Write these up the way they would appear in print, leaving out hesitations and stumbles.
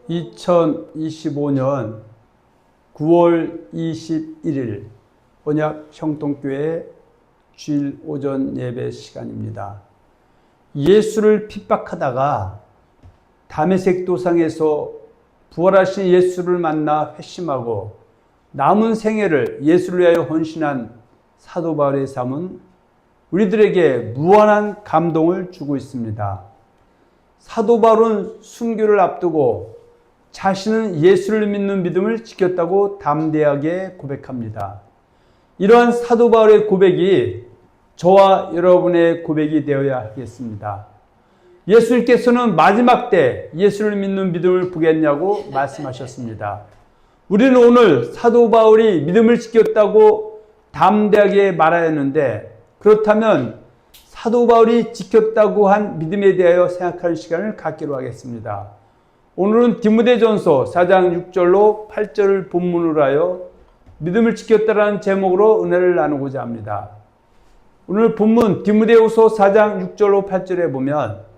2025년 9월 21일 언약 형통교회 주일 오전 예배 시간입니다. 예수를 핍박하다가 다메섹 도상에서 부활하신 예수를 만나 회심하고 남은 생애를 예수를 위하여 헌신한 사도 바울의 삶은 우리들에게 무한한 감동을 주고 있습니다. 사도 바울은 순교를 앞두고 자신은 예수를 믿는 믿음을 지켰다고 담대하게 고백합니다. 이러한 사도 바울의 고백이 저와 여러분의 고백이 되어야 하겠습니다. 예수님께서는 마지막 때 예수를 믿는 믿음을 보겠냐고 말씀하셨습니다. 우리는 오늘 사도 바울이 믿음을 지켰다고 담대하게 말하였는데, 그렇다면 사도 바울이 지켰다고 한 믿음에 대하여 생각하는 시간을 갖기로 하겠습니다. 오늘은 디모데전서 4장 6절로 8절을 본문으로 하여 믿음을 지켰다라는 제목으로 은혜를 나누고자 합니다. 오늘 본문 디모데후서 4장 6절로 8절에 보면,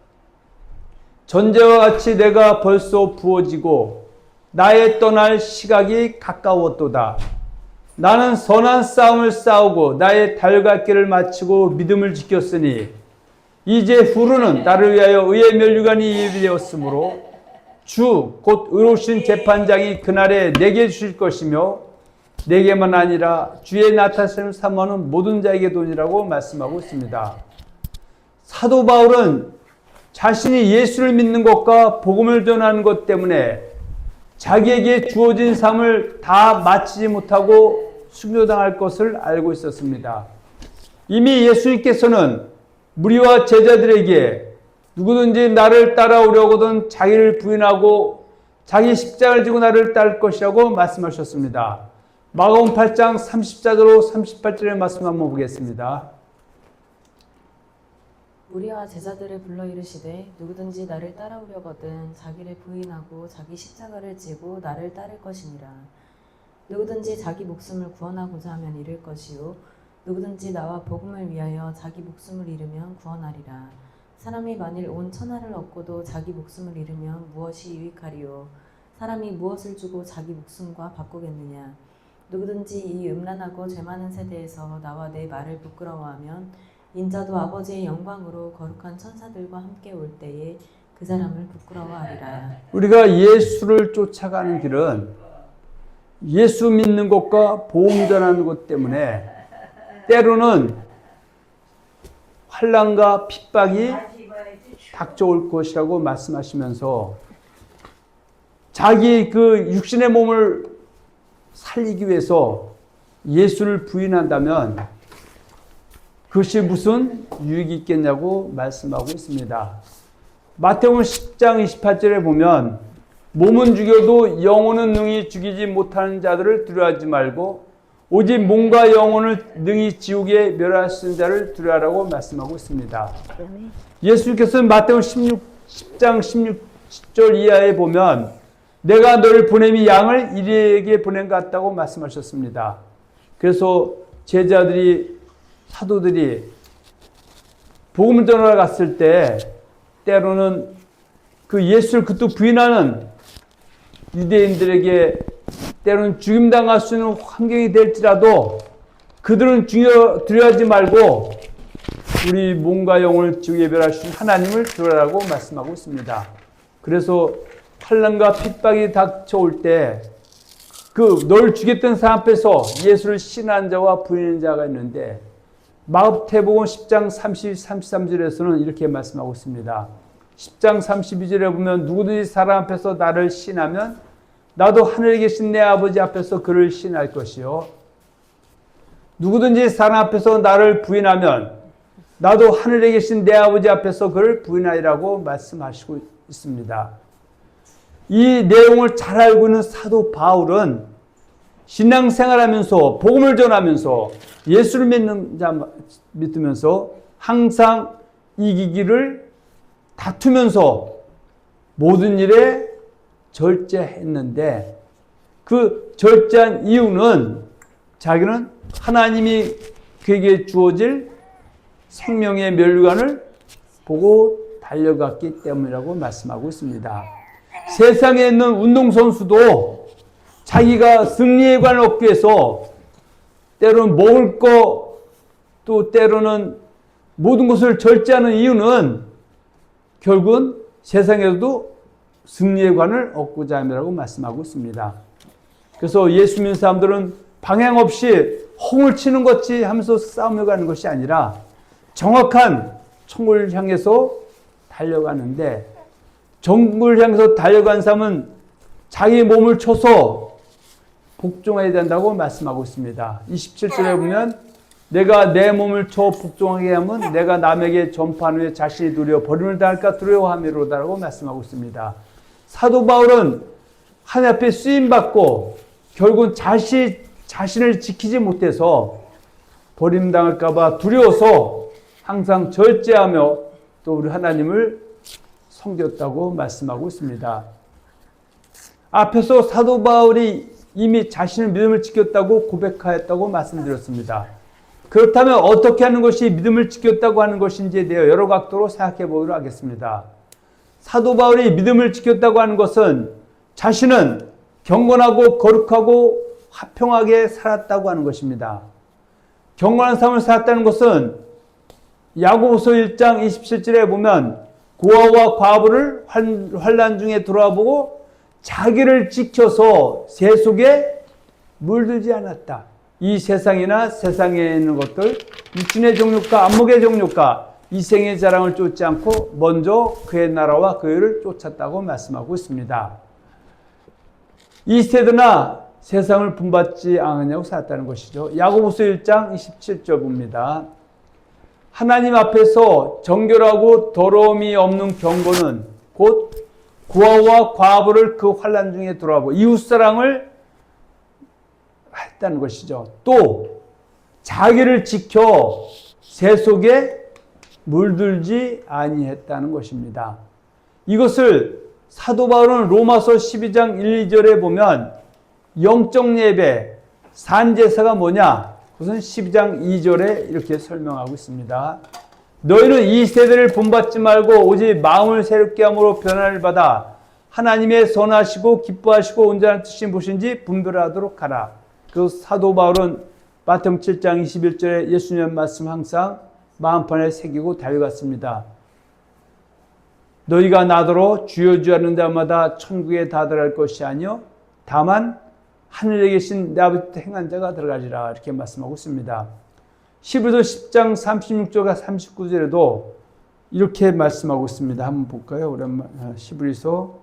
전제와 같이 내가 벌써 부어지고 나의 떠날 시각이 가까웠도다. 나는 선한 싸움을 싸우고 나의 달걀길을 마치고 믿음을 지켰으니 이제 후로는 나를 위하여 의의 면류관이 예비되었으므로 주 곧 의로우신 재판장이 그날에 내게 주실 것이며 내게만 아니라 주의 나타나심을 사모하는 모든 자에게 돈이라고 말씀하고 있습니다. 사도 바울은 자신이 예수를 믿는 것과 복음을 전하는 것 때문에 자기에게 주어진 삶을 다 마치지 못하고 순교당할 것을 알고 있었습니다. 이미 예수님께서는 무리와 제자들에게 누구든지 나를 따라오려거든 자기를 부인하고 자기 십자가를 지고 나를 따를 것이라고 말씀하셨습니다. 마가복음 8장 34절로 38절의 말씀 한번 보겠습니다. 무리와 제자들을 불러 이르시되 누구든지 나를 따라오려거든 자기를 부인하고 자기 십자가를 지고 나를 따를 것이니라. 누구든지 자기 목숨을 구원하고자 하면 잃을 것이요 누구든지 나와 복음을 위하여 자기 목숨을 잃으면 구원하리라. 사람이 만일 온 천하를 얻고도 자기 목숨을 잃으면 무엇이 유익하리요? 사람이 무엇을 주고 자기 목숨과 바꾸겠느냐? 누구든지 이 음란하고 죄 많은 세대에서 나와 내 말을 부끄러워하면 인자도 아버지의 영광으로 거룩한 천사들과 함께 올 때에 그 사람을 부끄러워하리라. 우리가 예수를 쫓아가는 길은 예수 믿는 것과 복음 전하는 것 때문에 때로는 환난과 핍박이 닥쳐올 것이라고 말씀하시면서 자기 그 육신의 몸을 살리기 위해서 예수를 부인한다면 그것이 무슨 유익이 있겠냐고 말씀하고 있습니다. 마태복음 10장 28절에 보면 몸은 죽여도 영혼은 능히 죽이지 못하는 자들을 두려워하지 말고 오직 몸과 영혼을 능히 지옥에 멸하시는 자를 두려워하라고 말씀하고 있습니다. 예수님께서는 마태복음 10장 16절 이하에 보면 내가 너를 보냄이 양을 이리에게 보낸 것 같다고 말씀하셨습니다. 그래서 제자들이 사도들이 복음을 전하러 갔을 때 때로는 그 예수를 그또 부인하는 유대인들에게 때로는 죽임당할 수 있는 환경이 될지라도 그들은 두려워하지 말고 우리 몸과 영혼을 지옥에 멸하신 하나님을 두려워하라고 말씀하고 있습니다. 그래서 환난과 핍박이 닥쳐올 때 그 널 죽였던 사람 앞에서 예수를 신한 자와 부인하는 자가 있는데 마태복음 10장 33절에서는 이렇게 말씀하고 있습니다. 10장 32절에 보면 누구든지 사람 앞에서 나를 신하면 나도 하늘에 계신 내 아버지 앞에서 그를 신할 것이요 누구든지 사람 앞에서 나를 부인하면 나도 하늘에 계신 내 아버지 앞에서 그를 부인하리라고 말씀하시고 있습니다. 이 내용을 잘 알고 있는 사도 바울은 신앙생활하면서 복음을 전하면서 예수를 믿으면서 항상 이기기를 다투면서 모든 일에 절제했는데 그 절제한 이유는 자기는 하나님이 그에게 주어질 생명의 멸류관을 보고 달려갔기 때문이라고 말씀하고 있습니다. 세상에 있는 운동선수도 자기가 승리의 관을 얻기 위해서 때로는 먹을 거, 또 때로는 모든 것을 절제하는 이유는 결국은 세상에서도 승리의 관을 얻고자 함이라고 말씀하고 있습니다. 그래서 예수 믿는 사람들은 방향 없이 홈을 치는 것이 하면서 싸움을 가는 것이 아니라 정확한 총을 향해서 달려가는데, 정을 향해서 달려간 사람은 자기 몸을 쳐서 복종해야 된다고 말씀하고 있습니다. 27절에 보면 내가 내 몸을 쳐 복종하게 하면 내가 남에게 전파한 후에 자신이 두려워 버림을 당할까 두려워함이로다라고 말씀하고 있습니다. 사도 바울은 하나님 앞에 쓰임받고 결국은 자신을 지키지 못해서 버림당할까 봐 두려워서 항상 절제하며 또 우리 하나님을 섬겼다고 말씀하고 있습니다. 앞에서 사도 바울이 이미 자신의 믿음을 지켰다고 고백하였다고 말씀드렸습니다. 그렇다면 어떻게 하는 것이 믿음을 지켰다고 하는 것인지에 대해 여러 각도로 생각해 보도록 하겠습니다. 사도 바울이 믿음을 지켰다고 하는 것은 자신은 경건하고 거룩하고 화평하게 살았다고 하는 것입니다. 경건한 삶을 살았다는 것은 야고보서 1장 27절에 보면 고아와 과부를 환난 중에 돌아보고 자기를 지켜서 세속에 물들지 않았다. 이 세상이나 세상에 있는 것들, 육신의 정욕과 안목의 정욕과 이생의 자랑을 쫓지 않고 먼저 그의 나라와 그 의를 쫓았다고 말씀하고 있습니다. 이 세대나 세상을 분받지 않으냐고 살았다는 것이죠. 야고보서 1장 27절 봅니다. 하나님 앞에서 정결하고 더러움이 없는 경건은 곧 고아와 과부를 그 환난 중에 돌아보고 이웃사랑을 했다는 것이죠. 또 자기를 지켜 세속에 물들지 아니했다는 것입니다. 이것을 사도 바울은 로마서 12장 1, 2절에 보면 영적 예배, 산제사가 뭐냐? 그것은 12장 2절에 이렇게 설명하고 있습니다. 너희는 이 세대를 본받지 말고 오직 마음을 새롭게 함으로 변화를 받아 하나님의 선하시고 기뻐하시고 온전한 뜻이 무엇인지 분별하도록 하라. 그 사도 바울은 마태복음 7장 21절에 예수님 말씀 항상 마음판에 새기고 달려갔습니다. 너희가 나더러 주여 주여 하는 데마다 천국에 다 들어갈 것이 아니요 다만 하늘에 계신 내 아버지 행한 자가 들어가리라. 이렇게 말씀하고 있습니다. 히브리서 10장 36절과 39절에도 이렇게 말씀하고 있습니다. 한번 볼까요? 오랜만에 히브리서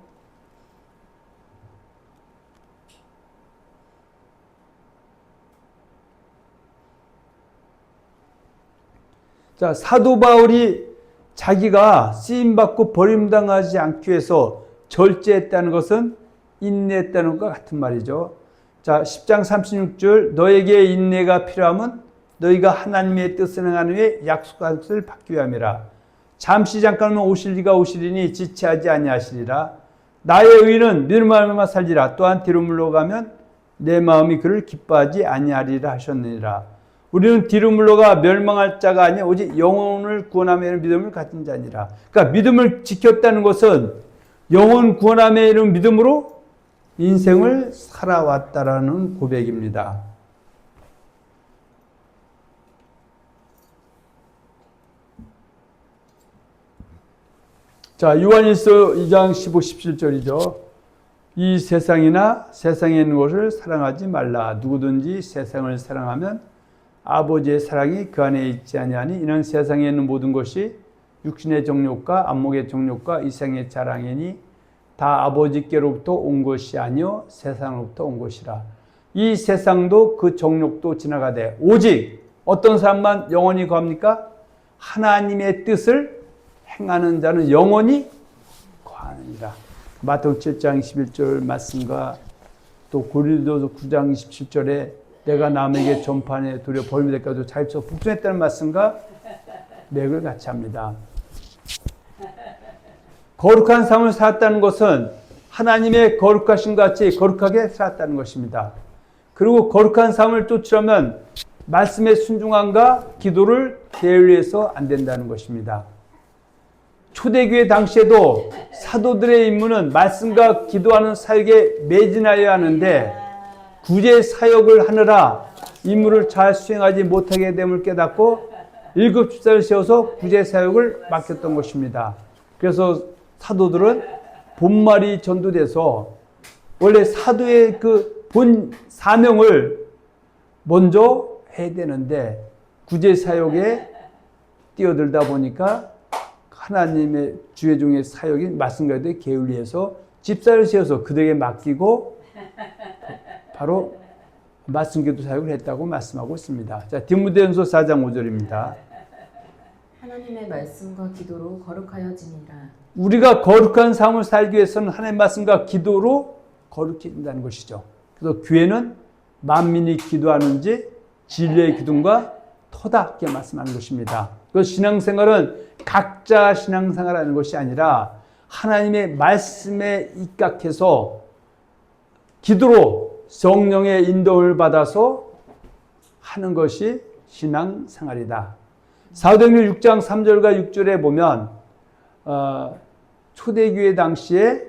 자, 사도 바울이 자기가 쓰임받고 버림당하지 않기 위해서 절제했다는 것은 인내했다는 것과 같은 말이죠. 자, 10장 36절 너에게 인내가 필요하면 너희가 하나님의 뜻을 행하는 후에 약속한 것을 받기 위함이라. 잠시 잠깐은 오실리가 오시리니 지체하지 아니하시리라. 나의 의는 믿음으로 살리라. 또한 뒤로 물러가면 내 마음이 그를 기뻐하지 아니하리라 하셨느니라. 우리는 뒤로 물러가 멸망할 자가 아니라 오직 영혼을 구원함에 이르는 믿음을 가진 자니라. 그러니까 믿음을 지켰다는 것은 영혼 구원함에 이르는 믿음으로 인생을 살아왔다라는 고백입니다. 자, 요한일서 2장 15, 17절이죠. 이 세상이나 세상에 있는 것을 사랑하지 말라. 누구든지 세상을 사랑하면 아버지의 사랑이 그 안에 있지 아니하니 이는 세상에 있는 모든 것이 육신의 정욕과 안목의 정욕과 이생의 자랑이니 다 아버지께로부터 온 것이 아니요 세상으로부터 온 것이라. 이 세상도 그 정욕도 지나가되 오직 어떤 사람만 영원히 거합니까? 하나님의 뜻을 행하는 자는 영원히 거하느니라. 마태복음 7장 21절 말씀과 또 고린도서 9장 27절에 내가 남에게 전파하에 두려워 버림이 될까도 자기처럼 복종했다는 말씀과 맥을 같이 합니다. 거룩한 삶을 살았다는 것은 하나님의 거룩하신 같이 거룩하게 살았다는 것입니다. 그리고 거룩한 삶을 쫓으려면 말씀의 순종함과 기도를 게을리해서 안 된다는 것입니다. 초대교회 당시에도 사도들의 임무는 말씀과 기도하는 사역에 매진하여야 하는데 구제 사역을 하느라 임무를 잘 수행하지 못하게 됨을 깨닫고 7 집사를 세워서 구제 사역을 맡겼던 것입니다. 그래서 사도들은 본말이 전도돼서 원래 사도의 그 본 사명을 먼저 해야 되는데 구제 사역에 뛰어들다 보니까 하나님의 주의 종의 사역인 말씀과 기도에 게을리해서 집사를 세워서 그들에게 맡기고 바로 말씀 기도 사역을 했다고 말씀하고 있습니다. 자, 디모데전서 4장 5절입니다. 하나님의 말씀과 기도로 거룩하여지니라. 우리가 거룩한 삶을 살기 위해서는 하나님의 말씀과 기도로 거룩해진다는 것이죠. 그래서 교회는 만민이 기도하는지 진리의 기둥과 터다 이렇게 말씀하는 것입니다. 그 신앙생활은 각자 신앙생활하는 것이 아니라 하나님의 말씀에 입각해서 기도로 성령의 인도를 받아서 하는 것이 신앙생활이다. 사도행전 6장 3절과 6절에 보면 초대교회 당시에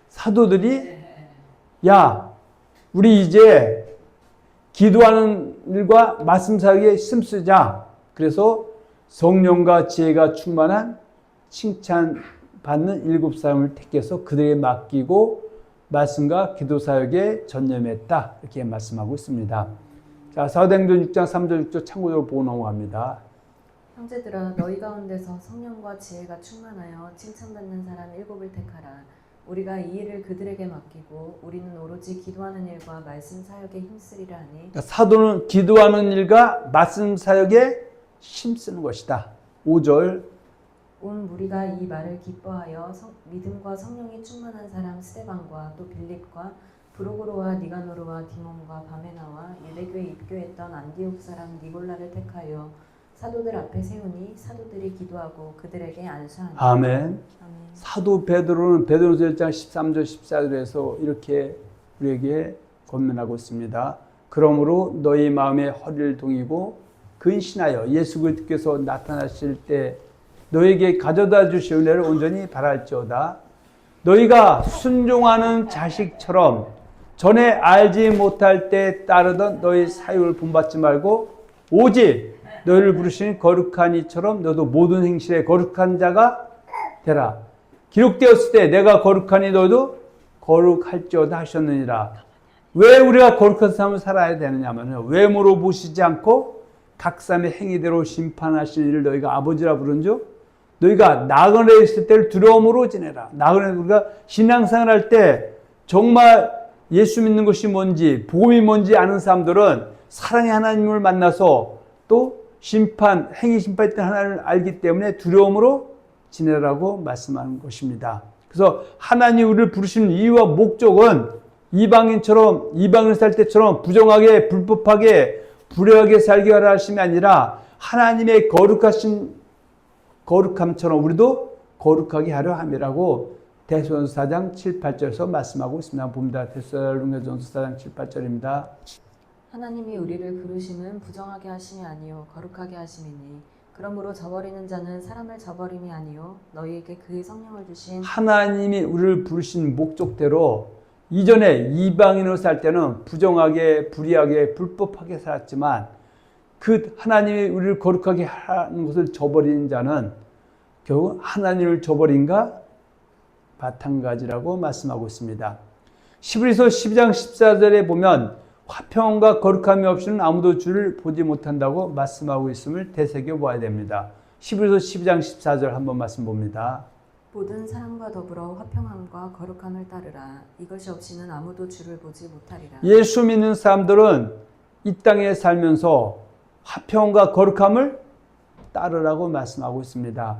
사도들이 야 우리 이제 기도하는 일과 말씀 사역에 힘쓰자. 그래서 성령과 지혜가 충만한 칭찬받는 7 사람을 택해서 그들에게 맡기고 말씀과 기도 사역에 전념했다. 이렇게 말씀하고 있습니다. 자, 사도행전 6장 3절 6절 참고적으로 보고 넘어갑니다. 형제들아 너희 가운데서 성령과 지혜가 충만하여 칭찬받는 사람 7을 택하라. 우리가 이 일을 그들에게 맡기고 우리는 오로지 기도하는 일과 말씀 사역에 힘쓰리라 하니. 그러니까 사도는 기도하는 일과 말씀 사역에 힘쓰는 것이다. 5절 온 무리가 이 말을 기뻐하여 믿음과 성령이 충만한 사람 스데반과 또 빌립과 브로고로와 니가노르와 디몬과 바메나와 유대교에 입교했던 안디옥 사람 니골라를 택하여 사도들 앞에 세우니 사도들이 기도하고 그들에게 안수하니. 아멘. 아멘. 사도 베드로는 베드로서 1장 13절 14절에서 이렇게 우리에게 권면하고 있습니다. 그러므로 너희 마음에 허리를 동이고 근신하여 예수 그리스도께서 나타나실 때 너에게 가져다 주실 은혜를 온전히 바랄지어다. 너희가 순종하는 자식처럼 전에 알지 못할 때 따르던 너희 사유를 본받지 말고 오직 너희를 부르신 거룩한 이처럼 너도 모든 행실에 거룩한 자가 되라. 기록되었을 때 내가 거룩하니 너도 거룩할지어다 하셨느니라. 왜 우리가 거룩한 삶을 살아야 되느냐면 외모로 보시지 않고 각 사람의 행위대로 심판하실 일을 너희가 아버지라 부른 줄 너희가 나그네 있을 때를 두려움으로 지내라. 나그네 우리가 신앙생활 할 때 정말 예수 믿는 것이 뭔지 복음이 뭔지 아는 사람들은 사랑의 하나님을 만나서 또 심판, 행위 심판일 때 하나님을 알기 때문에 두려움으로 지내라고 말씀하는 것입니다. 그래서 하나님 우리를 부르시는 이유와 목적은 이방인처럼 이방인 살 때처럼 부정하게 불법하게 불의하게 살게 하라 하심이 아니라 하나님의 거룩함처럼 우리도 거룩하게 하려 함이라고 데살로니가서 4장 7, 8절에서 말씀하고 있습니다. 봅니다. 데살로니가전서 4장 7, 8절입니다. 하나님이 우리를 부르심은 부정하게 하심이 아니요 거룩하게 하심이니 그러므로 저버리는 자는 사람을 저버림이 아니요 너희에게 그의 성령을 주신 하나님이 우리를 부르신 목적대로 이전에 이방인으로 살 때는 부정하게 불의하게 불법하게 살았지만 그 하나님이 우리를 거룩하게 하는 것을 저버리는 자는 결국 하나님을 저버린가 마찬가지라고 말씀하고 있습니다. 히브리서 12장 14절에 보면 화평과 거룩함이 없이는 아무도 주를 보지 못한다고 말씀하고 있음을 되새겨 보아야 됩니다. 히브리서 12장 14절 한번 말씀 봅니다. 모든 사람과 더불어 화평함과 거룩함을 따르라. 이것이 없이는 아무도 주를 보지 못하리라. 예수 믿는 사람들은 이 땅에 살면서 화평과 거룩함을 따르라고 말씀하고 있습니다.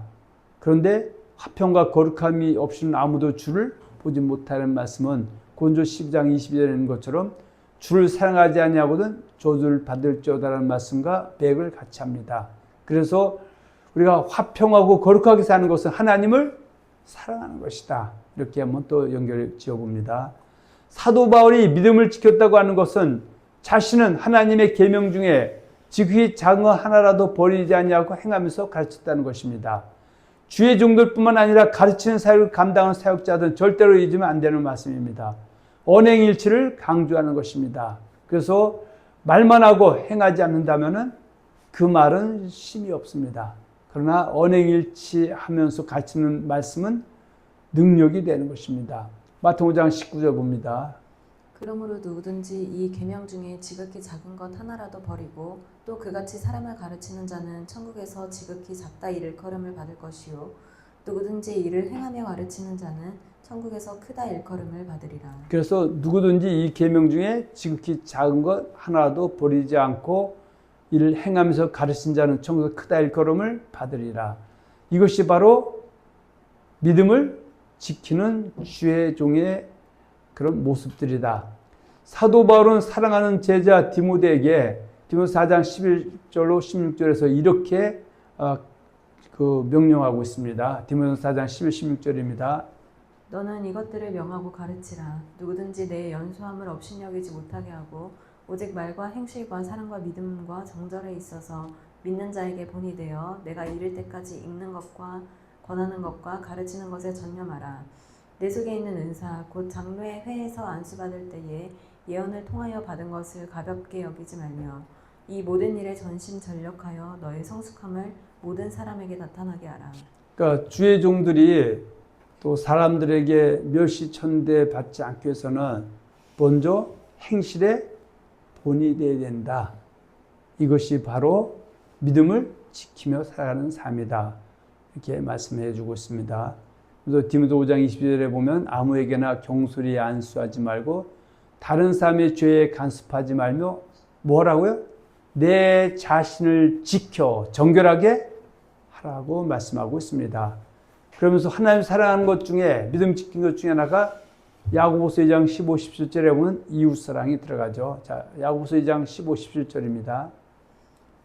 그런데 화평과 거룩함이 없이는 아무도 주를 보지 못하는 말씀은 고린도 12장 22절에 있는 것처럼 주를 사랑하지 아니하거든 저주를 받을지어다라는 말씀과 배역을 같이 합니다. 그래서 우리가 화평하고 거룩하게 사는 것은 하나님을 사랑하는 것이다. 이렇게 한번 또 연결 지어봅니다. 사도 바울이 믿음을 지켰다고 하는 것은 자신은 하나님의 계명 중에 지극히 작은 것 하나라도 버리지 아니하고 행하면서 가르쳤다는 것입니다. 주의 종들뿐만 아니라 가르치는 사역을 감당하는 사역자들은 절대로 잊으면 안 되는 말씀입니다. 언행일치를 강조하는 것입니다. 그래서 말만 하고 행하지 않는다면 그 말은 힘이 없습니다. 그러나 언행일치하면서 가르치는 말씀은 능력이 되는 것입니다. 마태복음 5장 19절 봅니다. 그러므로 누구든지 이 계명 중에 지극히 작은 것 하나라도 버리고 또 그같이 사람을 가르치는 자는 천국에서 지극히 작다 일컬음을 받을 것이요 누구든지 이를 행하며 가르치는 자는 천국에서 크다 일컬음을 받으리라. 그래서 누구든지 이 계명 중에 지극히 작은 것 하나라도 버리지 않고 이를 행하면서 가르친 자는 천국에서 크다 일컬음을 받으리라. 이것이 바로 믿음을 지키는 주의 종의 그런 모습들이다. 사도 바울은 사랑하는 제자 디모데에게 디모데 4장 11절로 16절에서 이렇게 명령하고 있습니다. 디모데 4장 11, 16절입니다. 너는 이것들을 명하고 가르치라. 누구든지 내 연수함을 업신여기지 못하게 하고 오직 말과 행실과 사랑과 믿음과 정절에 있어서 믿는 자에게 본이 되어 내가 이를 때까지 읽는 것과 권하는 것과 가르치는 것에 전념하라. 내 속에 있는 은사 곧 장로의 회에서 안수받을 때에 예언을 통하여 받은 것을 가볍게 여기지 말며 이 모든 일에 전심전력하여 너의 성숙함을 모든 사람에게 나타나게 하라. 그러니까 주의 종들이 또 사람들에게 멸시천대 받지 않기 위해서는 먼저 행실에 본이 되어야 된다. 이것이 바로 믿음을 지키며 살아가는 삶이다. 이렇게 말씀해 주고 있습니다. 그래서 디모데 5장 20절에 보면 아무에게나 경솔히 안수하지 말고 다른 사람의 죄에 간섭하지 말며 뭐라고요? 내 자신을 지켜 정결하게 하라고 말씀하고 있습니다. 그러면서 하나님 사랑하는 것 중에 믿음 지킨 것 중에 하나가 야고보서 2장 15, 17절에 보면 이웃사랑이 들어가죠. 자, 야고보서 2장 15, 17절입니다.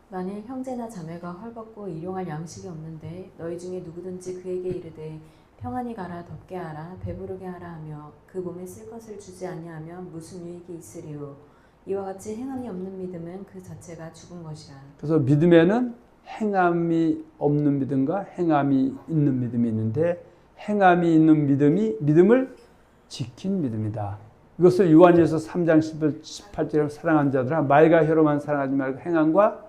만일 형제나 자매가 헐벗고 일용할 양식이 없는데 너희 중에 누구든지 그에게 이르되 평안히 가라 덥게 하라 배부르게 하라 하며 그 몸에 쓸 것을 주지 아니하면 무슨 유익이 있으리요. 이와 같이 행함이 없는 믿음은 그 자체가 죽은 것이라. 그래서 믿음에는 행함이 없는 믿음과 행함이 있는 믿음이 있는데 행함이 있는 믿음이 믿음을 지킨 믿음이다. 이것을 요한일서 3장 18절에 사랑하는 자들아 말과 혀로만 사랑하지 말고 행함과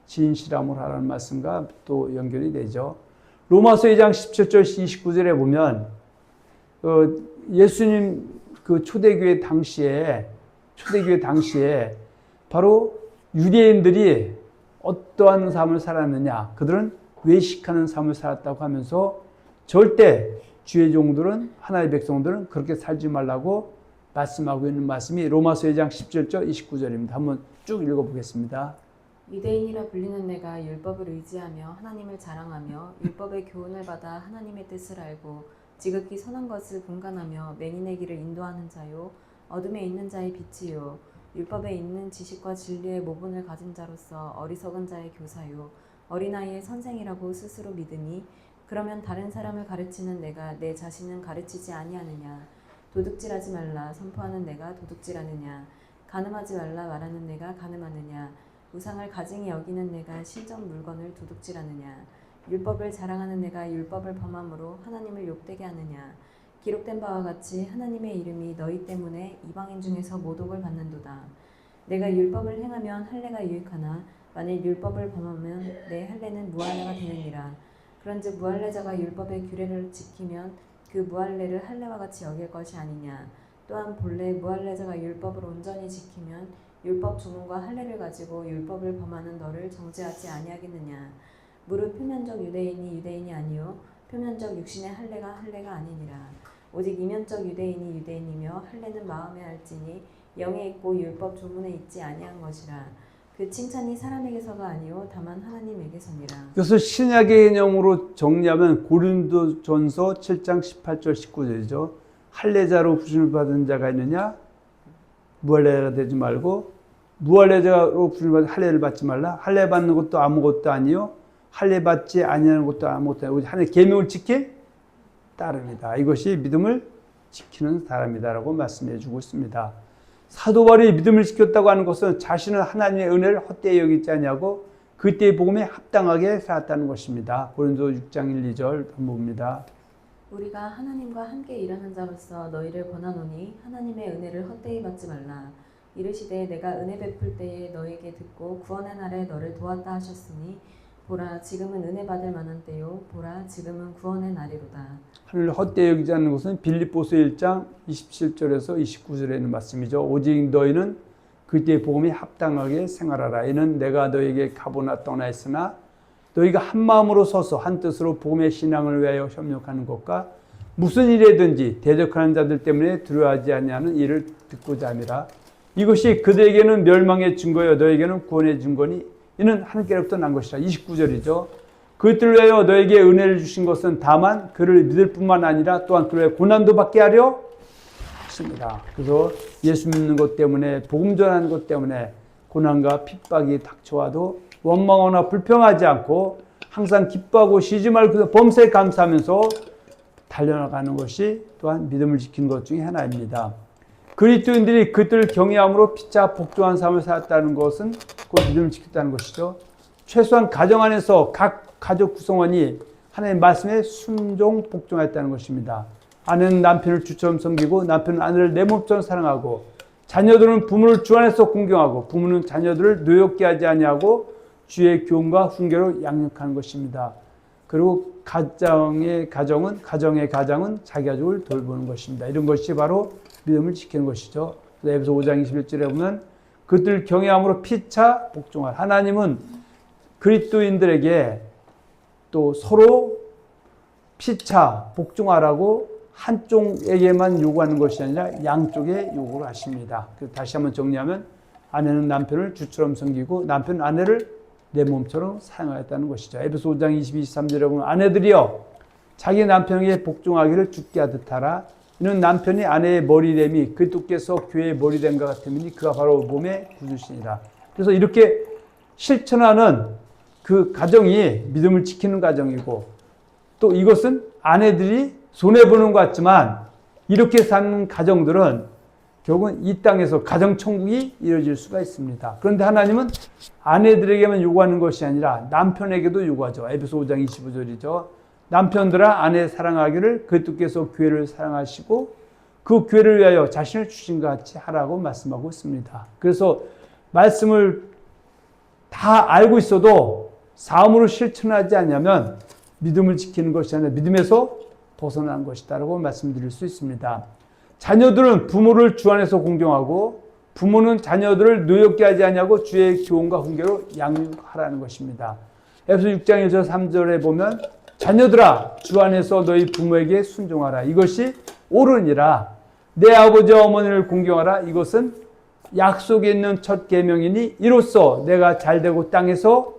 진실함으로 하라는 말씀과 또 연결이 되죠. 로마서 2장 17절 29절에 보면 예수님 그 초대교회 당시에 바로 유대인들이 어떠한 삶을 살았느냐, 그들은 외식하는 삶을 살았다고 하면서 절대 주의 종들은 하나님의 백성들은 그렇게 살지 말라고 말씀하고 있는 말씀이 로마서 2장 17절 29절입니다. 한번 쭉 읽어보겠습니다. 유대인이라 불리는 내가 율법을 의지하며 하나님을 자랑하며 율법의 교훈을 받아 하나님의 뜻을 알고 지극히 선한 것을 분간하며 맹인의 길을 인도하는 자요 어둠에 있는 자의 빛이요 율법에 있는 지식과 진리의 모분을 가진 자로서 어리석은 자의 교사요 어린아이의 선생이라고 스스로 믿으니 그러면 다른 사람을 가르치는 내가 내 자신은 가르치지 아니하느냐. 도둑질하지 말라 선포하는 내가 도둑질하느냐. 간음하지 말라 말하는 내가 간음하느냐. 우상을 가증히 여기는 내가 실전 물건을 도둑질하느냐. 율법을 자랑하는 내가 율법을 범함으로 하나님을 욕되게 하느냐. 기록된 바와 같이 하나님의 이름이 너희 때문에 이방인 중에서 모독을 받는도다. 내가 율법을 행하면 할례가 유익하나 만일 율법을 범하면 내 할례는 무할례가 되느니라. 그런즉 무할례자가 율법의 규례를 지키면 그 무할례를 할례와 같이 여길 것이 아니냐. 또한 본래 무할례자가 율법을 온전히 지키면 율법 조문과 할례를 가지고 율법을 범하는 너를 정죄하지 아니하겠느냐. 무릇 표면적 유대인이 아니요 표면적 육신의 할례가 아니니라. 오직 이면적 유대인이 유대인이며 할례는 마음에 할지니 영에 있고 율법 조문에 있지 아니한 것이라. 그 칭찬이 사람에게서가 아니요 다만 하나님에게서니라. 그래서 신약의 개념으로 정리하면 고린도전서 7장 18절 19절이죠. 할례자로 부름을 받은 자가 있느냐? 무할례가 되지 말고 무할례자로 부름을 받은 할례를 받지 말라. 할례 받는 것도 아무것도 아니요 할례 받지 아니하는 것도 아무것도 아니고 하나님의 계명을 지킬 따름이다. 이것이 믿음을 지키는 사람이다라고 말씀해 주고 있습니다. 사도 바울이 믿음을 지켰다고 하는 것은 자신은 하나님의 은혜를 헛되이 여기지 아니하고 그때의 복음에 합당하게 살았다는 것입니다. 고린도 6장 1, 2절 봅니다. 우리가 하나님과 함께 일하는 자로서 너희를 권하노니 하나님의 은혜를 헛되이 받지 말라. 이르시되 내가 은혜 베풀 때에 너에게 듣고 구원의 날에 너를 도왔다 하셨으니 보라 지금은 은혜 받을 만한 때요 보라 지금은 구원의 날이로다. 하늘을 헛되이 여기지 않는 것은 빌립보서 1장 27절에서 29절에 있는 말씀이죠. 오직 너희는 그때의 복음에 합당하게 생활하라. 이는 내가 너에게 가보나 떠나했으나 너희가 한 마음으로 서서 한 뜻으로 복음의 신앙을 위하여 협력하는 것과 무슨 일에든지 대적하는 자들 때문에 두려워하지 아니하는 일을 듣고자 함이라. 이것이 그들에게는 멸망의 증거여 너에게는 구원의 증거니 이는 하나님께로부터 난 것이라. 29절이죠. 그것들을 위하여 너에게 은혜를 주신 것은 다만 그를 믿을 뿐만 아니라 또한 그를 위해 고난도 받게 하려 하십니다. 그래서 예수 믿는 것 때문에 복음 전하는 것 때문에 고난과 핍박이 닥쳐와도 원망하거나 불평하지 않고 항상 기뻐하고 쉬지 말고 범사에 감사하면서 달려나가는 것이 또한 믿음을 지키는 것 중에 하나입니다. 그리스도인들이 그들을 경외함으로 피차 복종한 삶을 살았다는 것은 곧 믿음을 지켰다는 것이죠. 최소한 가정 안에서 각 가족 구성원이 하나님의 말씀에 순종 복종했다는 것입니다. 아내는 남편을 주처럼 섬기고 남편은 아내를 내 몸처럼 사랑하고 자녀들은 부모를 주 안에서 공경하고 부모는 자녀들을 노엽게 하지 아니하고 주의 교훈과 훈계로 양육하는 것입니다. 그리고 가정의 가장은 자기 가족을 돌보는 것입니다. 이런 것이 바로 믿음을 지키는 것이죠. 에베소 5장 21절에 보면 그들 경외함으로 피차 복종할. 하나님은 그리스도인들에게 또 서로 피차 복종하라고 한쪽에게만 요구하는 것이 아니라 양쪽에 요구를 하십니다. 다시 한번 정리하면 아내는 남편을 주처럼 섬기고 남편은 아내를 내 몸처럼 사랑하였다는 것이죠. 에베소 5장 22, 23절에 보면 아내들이여 자기 남편에게 복종하기를 주께 하듯 하라. 이는 남편이 아내의 머리됨이 그리스도께서 교회의 머리됨과 같음이니 그가 바로 몸의 구주시니라. 그래서 이렇게 실천하는 그 가정이 믿음을 지키는 가정이고 또 이것은 아내들이 손해보는 것 같지만 이렇게 사는 가정들은 결국은 이 땅에서 가정천국이 이루어질 수가 있습니다. 그런데 하나님은 아내들에게만 요구하는 것이 아니라 남편에게도 요구하죠. 에베소 5장 25절이죠. 남편들아 아내 사랑하기를 그리스도께서 교회를 사랑하시고 그 교회를 위하여 자신을 주신 것 같이 하라고 말씀하고 있습니다. 그래서 말씀을 다 알고 있어도 삶으로 실천하지 않으면 믿음을 지키는 것이 아니라 믿음에서 벗어난 것이다라고 말씀드릴 수 있습니다. 자녀들은 부모를 주 안에서 공경하고 부모는 자녀들을 노엽게 하지 아니하고 주의 교훈과 훈계로 양육하라는 것입니다. 에베소 6장 1절 3절에 보면 자녀들아 주 안에서 너희 부모에게 순종하라. 이것이 옳으니라. 내 아버지와 어머니를 공경하라. 이것은 약속에 있는 첫 계명이니 이로써 내가 잘되고 땅에서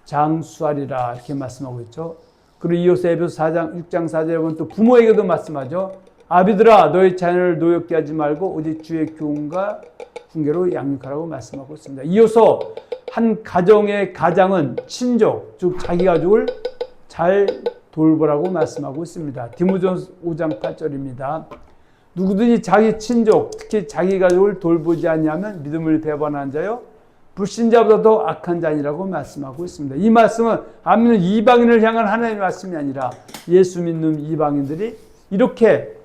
장수하리라. 이렇게 말씀하고 있죠. 그리고 이어서 에베소 6장 4절에 보면 또 부모에게도 말씀하죠. 아비들아 너희 자녀를 노엽게 하지 말고 오직 주의 교훈과 훈계로 양육하라고 말씀하고 있습니다. 이어서 한 가정의 가장은 친족, 즉 자기 가족을 잘 돌보라고 말씀하고 있습니다. 디모데전서 5장 8절입니다. 누구든지 자기 친족, 특히 자기 가족을 돌보지 아니하면 믿음을 배반한 자요 불신자보다 더 악한 자니라고 말씀하고 있습니다. 이 말씀은 안 믿는 이방인을 향한 하나님의 말씀이 아니라 예수 믿는 이방인들이 이렇게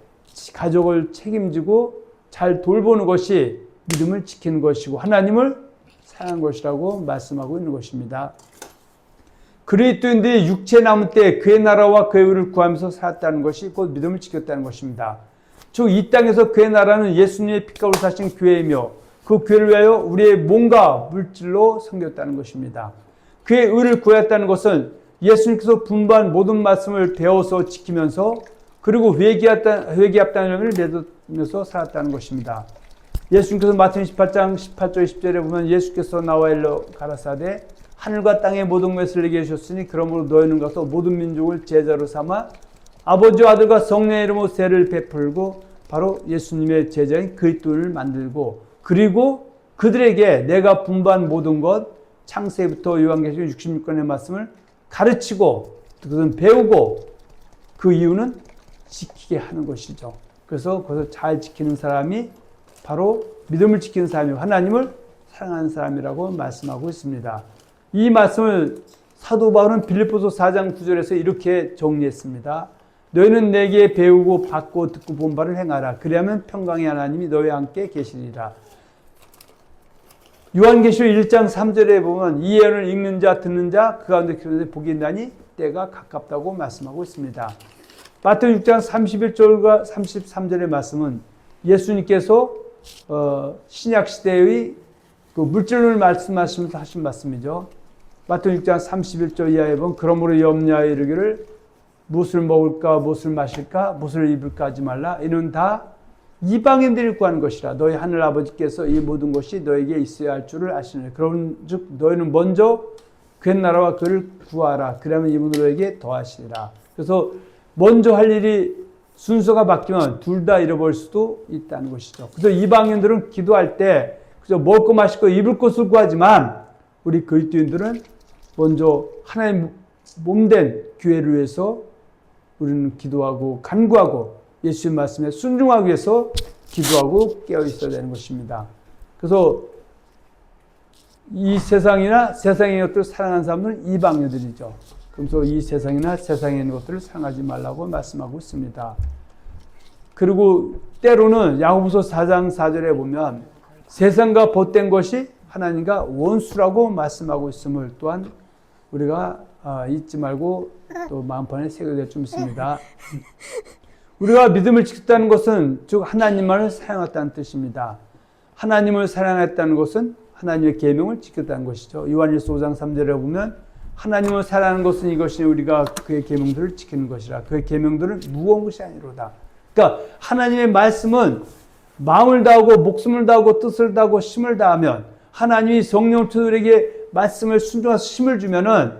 가족을 책임지고 잘 돌보는 것이 믿음을 지키는 것이고 하나님을 사랑하는 것이라고 말씀하고 있는 것입니다. 그리스도인들이 육체 남은 때 그의 나라와 그의 의를 구하면서 살았다는 것이 곧 믿음을 지켰다는 것입니다. 즉 이 땅에서 그의 나라는 예수님의 피값으로 사신 교회이며 그 교회를 위하여 우리의 몸과 물질로 섬겼다는 것입니다. 그의 의를 구했다는 것은 예수님께서 분반 모든 말씀을 배워서 지키면서 그리고 회개합다는 열매를 맺으면서 살았다는 것입니다. 예수님께서 마태복음 18장 18절 10절에 보면 예수께서 나와 일러 가라사대 하늘과 땅의 모든 것을 내게 주셨으니 그러므로 너희는 가서 모든 민족을 제자로 삼아 아버지와 아들과 성령의 이름으로 세를 베풀고 바로 예수님의 제자인 그리스도를 만들고 그리고 그들에게 내가 분부한 모든 것 창세부터 요한계시록 66권의 말씀을 가르치고 그것은 배우고 그 이유는 지키게 하는 것이죠. 그래서 그것을 잘 지키는 사람이 바로 믿음을 지키는 사람이고 하나님을 사랑하는 사람이라고 말씀하고 있습니다. 이 말씀을 사도 바울은 빌립보서 4장 9절에서 이렇게 정리했습니다. 너희는 내게 배우고 받고 듣고 본 바를 행하라. 그리하면 평강의 하나님이 너희와 함께 계시리라. 요한계시록 1장 3절에 보면 이 예언을 읽는 자 듣는 자 그 가운데 복이 있나니 때가 가깝다고 말씀하고 있습니다. 마태복음 6장 31절과 33절의 말씀은 예수님께서 신약시대의 그 물질론을 말씀하시면서 하신 말씀이죠. 마태복음 6장 31절 이하에 보면 그러므로 염려하여 이르기를 무엇을 먹을까 무엇을 마실까 무엇을 입을까 하지 말라. 이는 다 이방인들이 구하는 것이라. 너희 하늘 아버지께서 이 모든 것이 너에게 있어야 할 줄을 아시느니 그런즉 너희는 먼저 그의 나라와 그를 구하라. 그러면 이분은 너에게 더하시리라. 그래서 먼저 할 일이 순서가 바뀌면 둘 다 잃어버릴 수도 있다는 것이죠. 그래서 이방인들은 기도할 때 그저 먹을 거 마실 거 입을 것을 구하지만 우리 그리스도인들은 먼저 하나님 몸된 교회를 위해서 우리는 기도하고 간구하고 예수님 말씀에 순종하기 위해서 기도하고 깨어 있어야 되는 것입니다. 그래서 이 세상이나 세상의 것들을 사랑하는 사람들은 이방인들이죠. 그래서 이 세상이나 세상에 있는 것들을 사랑하지 말라고 말씀하고 있습니다. 그리고 때로는 야고보서 4장 4절에 보면 세상과 벗된 것이 하나님과 원수라고 말씀하고 있음을 또한 우리가 잊지 말고 또 마음판에 새겨야 될 좀 있습니다. 우리가 믿음을 지켰다는 것은 즉 하나님만을 사랑했다는 뜻입니다. 하나님을 사랑했다는 것은 하나님의 계명을 지켰다는 것이죠. 요한일서 5장 3절에 보면 하나님을 사랑하는 것은 이것이 우리가 그의 계명들을 지키는 것이라. 그의 계명들은 무거운 것이 아니로다. 그러니까 하나님의 말씀은 마음을 다하고 목숨을 다하고 뜻을 다하고 힘을 다하면 하나님이 성령을 통해 우리에게 말씀을 순종해서 힘을 주면은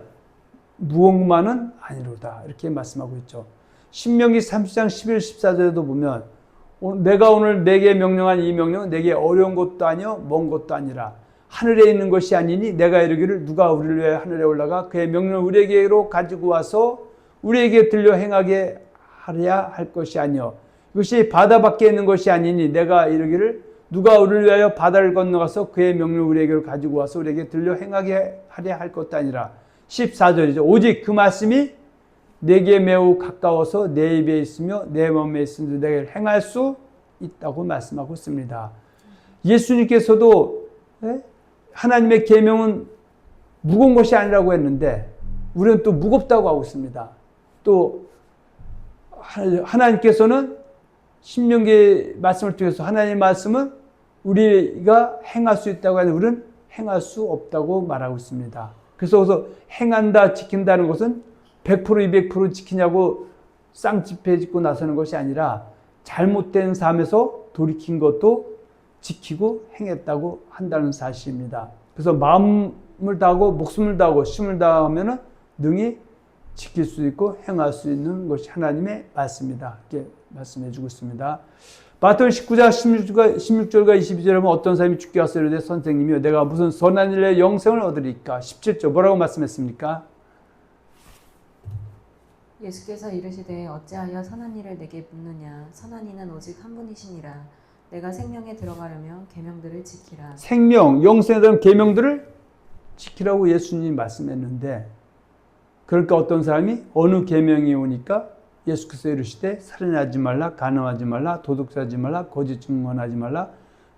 무거운 것만은 아니로다. 이렇게 말씀하고 있죠. 신명기 30장 11, 14절에도 보면 내가 오늘 내게 명령한 이 명령은 내게 어려운 것도 아니요 먼 것도 아니라 하늘에 있는 것이 아니니 내가 이르기를 누가 우리를 위하여 하늘에 올라가 그의 명령을 우리에게로 가지고 와서 우리에게 들려 행하게 하려 할 것이 아니요 이것이 바다 밖에 있는 것이 아니니 내가 이르기를 누가 우리를 위하여 바다를 건너가서 그의 명령을 우리에게로 가지고 와서 우리에게 들려 행하게 하려 할 것도 아니라 14절이죠. 오직 그 말씀이 내게 매우 가까워서 내 입에 있으며 내 마음에 있으며 내가 행할 수 있다고 말씀하고 있습니다. 예수님께서도 하나님의 계명은 무거운 것이 아니라고 했는데 우리는 또 무겁다고 하고 있습니다. 또 하나님께서는 신명기 말씀을 통해서 하나님의 말씀은 우리가 행할 수 있다고 하는데 우리는 행할 수 없다고 말하고 있습니다. 그래서 행한다 지킨다는 것은 100% 200% 지키냐고 쌍집회 짓고 나서는 것이 아니라 잘못된 삶에서 돌이킨 것도 지키고 행했다고 한다는 사실입니다. 그래서 마음을 다하고 목숨을 다하고 힘을 다하면 능히 지킬 수 있고 행할 수 있는 것이 하나님의 말씀이다. 이렇게 말씀해 주고 있습니다. 마태복음 19장 16절과 22절에 보면 어떤 사람이 죽게 와서 이르되 선생님이여 내가 무슨 선한 일에 영생을 얻으리까? 17절 뭐라고 말씀했습니까? 예수께서 이르시되 어찌하여 선한 일을 내게 묻느냐 선한 이는 오직 한 분이시니라 내가 생명에 들어가려면 계명들을 지키라. 생명, 영생에 대한 계명들을 지키라고 예수님이 말씀했는데 그러니까 어떤 사람이 어느 계명이 오니까 예수께서 이르시되 살인하지 말라, 간음하지 말라, 도둑질하지 말라, 거짓 증언하지 말라,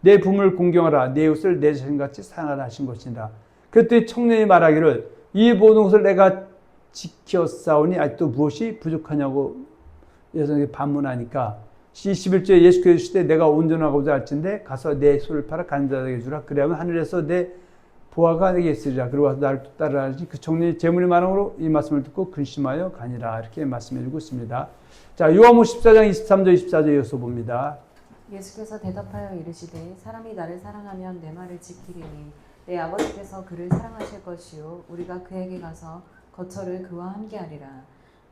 내 부모를 공경하라, 내 이웃을 내 자신같이 사랑하라 하신 것이니라. 그랬더니 청년이 말하기를 이 모든 것을 내가 지켰사오니 아직도 무엇이 부족하냐고 예수님께 반문하니까 21절에 예수께서 이르시되 내가 온전하고자 할진대 가서 내 소를 팔아 가는 자에게 주라. 그리하면 하늘에서 내 보화가 내게 있으리라. 그리고 와서 나를 따르라니 그 청년이 재물이 많음으로 이 말씀을 듣고 근심하여 가니라. 이렇게 말씀해 주고 있습니다. 자, 요한복음 14장 23절 24절 이어서 봅니다. 예수께서 대답하여 이르시되 사람이 나를 사랑하면 내 말을 지키리니 내 아버지께서 그를 사랑하실 것이요 우리가 그에게 가서 거처를 그와 함께하리라.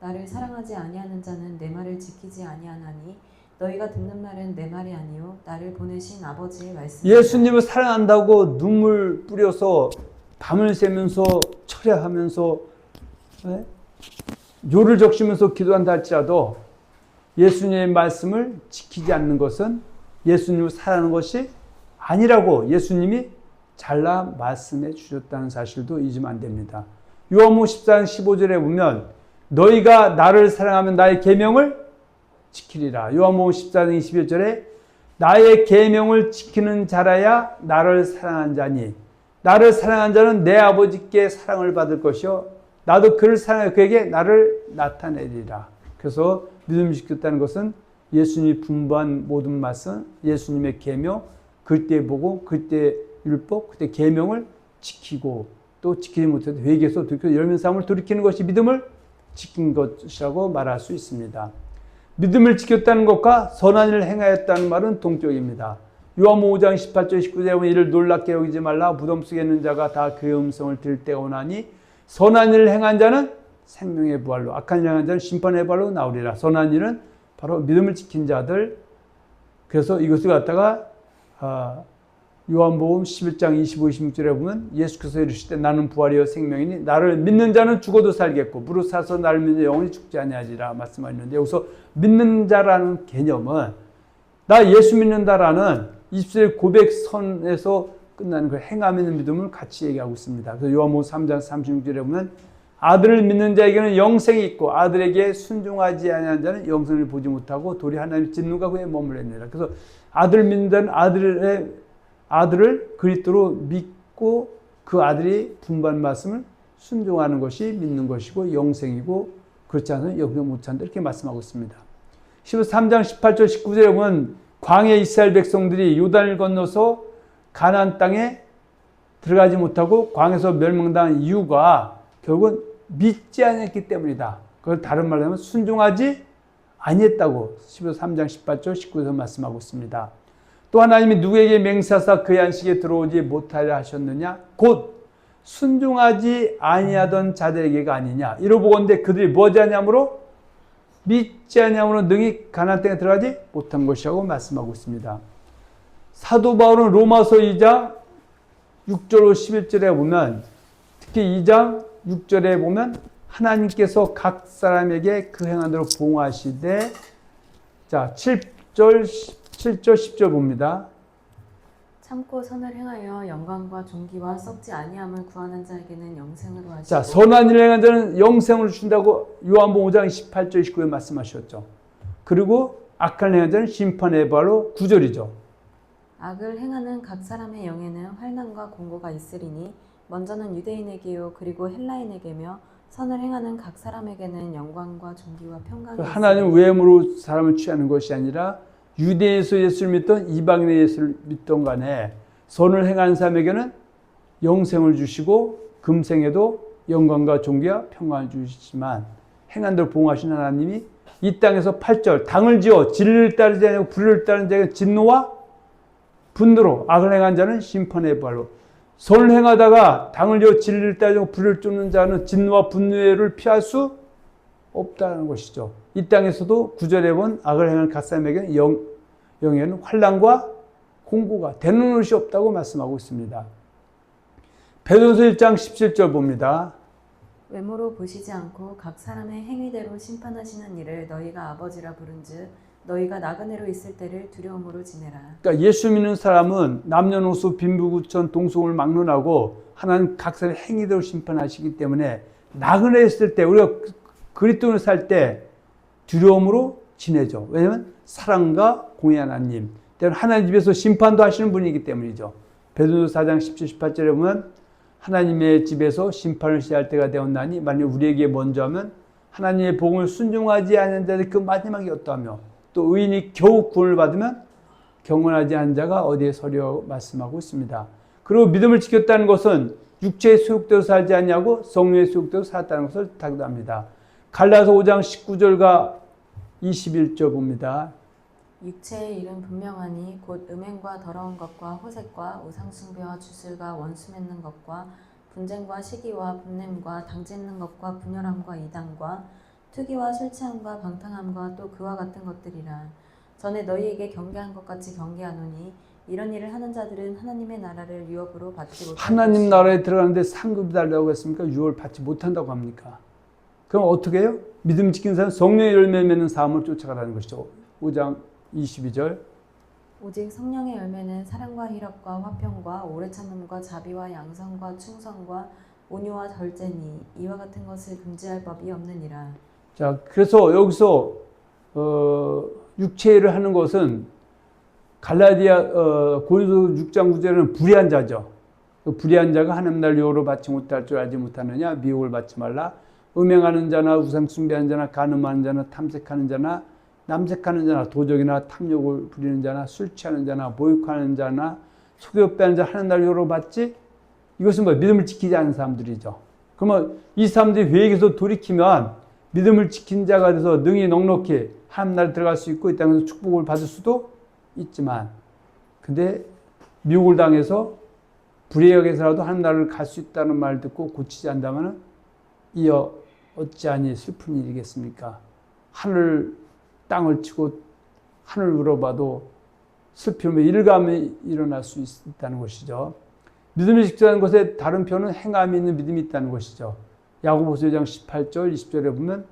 나를 사랑하지 아니하는 자는 내 말을 지키지 아니하나니 너희가 듣는 말은 내 말이 아니요 나를 보내신 아버지의 말씀이다. 예수님을 사랑한다고 눈물 뿌려서 밤을 새면서 철야하면서 요를 적시면서 기도한다 할지라도 예수님의 말씀을 지키지 않는 것은 예수님을 사랑하는 것이 아니라고 예수님이 잘라 말씀해 주셨다는 사실도 잊으면 안 됩니다. 요한복음 14장 15절에 보면 너희가 나를 사랑하면 나의 계명을 지키리라. 요한복음 14장 21절에 나의 계명을 지키는 자라야 나를 사랑한 자니 나를 사랑한 자는 내 아버지께 사랑을 받을 것이요 나도 그를 사랑하여 그에게 나를 나타내리라. 그래서 믿음을 지켰다는 것은 예수님이 분부한 모든 말씀, 예수님의 계명, 그때 보고 그때 율법, 그때 계명을 지키고 또 지키지 못해도 회개해서 돌이켜 열면 삶을 돌이키는 것이 믿음을 지킨 것이라고 말할 수 있습니다. 믿음을 지켰다는 것과 선한 일을 행하였다는 말은 동격입니다. 요한복음 5장 18절 19절에 보면 이를 놀랍게 여기지 말라. 무덤 속에 있는 자가 다 그의 음성을 들을 때가 오나니 선한 일을 행한 자는 생명의 부활로 악한 일을 행한 자는 심판의 부활로 나오리라. 선한 일은 바로 믿음을 지킨 자들. 그래서 이것을 갖다가 요한복음 11장 25, 26절에 보면 예수께서 이르시되 나는 부활이요 생명이니 나를 믿는 자는 죽어도 살겠고 무릇 사서 나를 믿는 영원히 죽지 아니하리라 말씀하셨는데 여기서 믿는 자라는 개념은 나 예수 믿는다라는 입술의 고백선에서 끝나는 그 행함에 있는 믿음을 같이 얘기하고 있습니다. 그래서 요한복음 3장 36절에 보면 아들을 믿는 자에게는 영생이 있고 아들에게 순종하지 아니한 자는 영생을 보지 못하고 도리 하나님의 진노가 그에 머물렀느니라. 그래서 아들을 믿는 자는 아들을 그리스도로 믿고 그 아들이 분부한 말씀을 순종하는 것이 믿는 것이고 영생이고 그렇지 않으면 영생 못 찬다 이렇게 말씀하고 있습니다. 13장 18절 19절에 보면 광해 이스라엘 백성들이 요단을 건너서 가나안 땅에 들어가지 못하고 광에서 멸망당한 이유가 결국은 믿지 않았기 때문이다. 그걸 다른 말로 하면 순종하지 아니했다고 13장 18절 19절에서 말씀하고 있습니다. 또 하나님이 누구에게 맹세하사 그의 안식에 들어오지 못하려 하셨느냐? 곧 순종하지 아니하던 자들에게가 아니냐? 이로보건대 그들이 뭐지 아니함으로 믿지 아니함으로 능히 가나안 땅에 들어가지 못한 것이라고 말씀하고 있습니다. 사도 바울은 로마서 2장 6절로 11절에 보면 특히 2장 6절에 보면 하나님께서 각 사람에게 그 행한 대로 보응하시되 자 7절 10절 봅니다. 참고 선을 행하여 영광과 존귀와 썩지 아니함을 구하는 자에게는 영생으로 하시고 자, 선한 일을 행한 자는 영생을 주신다고 요한복음 5장 18절 19절에 말씀하셨죠. 그리고 악한 일을 행한 자는 심판의 바로 9절이죠. 악을 행하는 각 사람의 영에는 환난과 공고가 있으리니 먼저는 유대인에게요 그리고 헬라인에게며 선을 행하는 각 사람에게는 영광과 존귀와 평강이 있으리니 하나님 외모로 사람을 취하는 것이 아니라 유대에서 예수를 믿던 이방인의 예수를 믿던 간에 선을 행하는 사람에게는 영생을 주시고 금생에도 영광과 존귀와 평강을 주시지만 행한 대로 보응하신 하나님이 이 땅에서 8절 당을 지어 진리를 따르지 않고 불의를 따르는 자에게 진노와 분노로 악을 행한 자는 심판의 부활로 선을 행하다가 당을 지어 진리를 따르지 않고 불의를 쫓는 자는 진노와 분노를 피할 수 없다는 것이죠. 이 땅에서도 9절에 본 악을 행하는 각 사람에게는 영에는 환난과 공고가 되는 것이 없다고 말씀하고 있습니다. 베드로서 1장 17절 봅니다. 외모로 보시지 않고 각 사람의 행위대로 심판하시는 일을 너희가 아버지라 부른즉 너희가 나그네로 있을 때를 두려움으로 지내라. 그러니까 예수 믿는 사람은 남녀노소 빈부구천 동성을 막론하고 하나님 각 사람의 행위대로 심판하시기 때문에 나그네 있을 때 우리가 그리스도를 살 때 두려움으로 지내죠. 왜냐하면 사랑과 공의 하나님, 때로는 하나님 집에서 심판도 하시는 분이기 때문이죠. 베드로서 4장 17, 18절에 보면 하나님의 집에서 심판을 시할 때가 되었나니 만약 우리에게 먼저 하면 하나님의 복음을 순종하지 않은 자들이 그 마지막이 어떠하며 또 의인이 겨우 구원을 받으면 경건하지 않은 자가 어디에 서려고 말씀하고 있습니다. 그리고 믿음을 지켰다는 것은 육체의 소욕대로 살지 아니하고 성령의 소욕대로 살았다는 것을 다그합니다. 갈라서 5장 19절과 21절 봅니다. 육체의 일은 분명하니 곧 음행과 더러운 것과 호색과 우상숭배와 주술과 원수 맺는 것과 분쟁과 시기와 분냄과 당짓는 것과 분열함과 이단과 투기와 술 취함과 방탕함과 또 그와 같은 것들이라. 전에 너희에게 경계한 것 같이 경계하노니 이런 일을 하는 자들은 하나님의 나라를 유업으로 받지 못한다. 하나님 나라에 들어가는데 상급이 달라고 했습니까? 유업을 받지 못한다고 합니까? 그럼 어떻게 해요? 믿음 지키는 사람은 성령의 열매 맺는 삶을 쫓아가라는 것이죠. 5장 22절. 오직 성령의 열매는 사랑과 희락과 화평과 오래 참음과 자비와 양선과 충성과 온유와 절제니 이와 같은 것을 금지할 법이 없느니라. 자, 그래서 여기서 육체를 하는 것은 고린도 6장 9절에는 불의한 자죠. 그 불의한 자가 하나님 나라를 유혹으로 받지 못할 줄 알지 못하느냐, 미혹을 받지 말라. 음행하는 자나 우상 숭배하는 자나 간음하는 자나 탐색하는 자나 남색하는 자나 도적이나 탐욕을 부리는 자나 술 취하는 자나 모욕하는 자나 소개업하는 자 하나님 나라를 유혹으로 받지. 이것은 뭐 믿음을 지키지 않는 사람들이죠. 그러면 이 사람들이 회개에서 돌이키면 믿음을 지킨 자가 돼서 능히 넉넉히 하나님 나라에 들어갈 수 있고 이 땅에서 축복을 받을 수도 있지만, 근데 미혹을 당해서 불의역에서라도 하나님 나라를 갈 수 있다는 말을 듣고 고치지 않다면 이어 어찌하니 슬픈 일이겠습니까? 하늘 땅을 치고 하늘 울어봐도 슬픔의 일감이 일어날 수 있다는 것이죠. 믿음을 지키는 것에 다른 표현은 행함이 있는 믿음이 있다는 것이죠. 야고보서 2장 18절 20절에 보면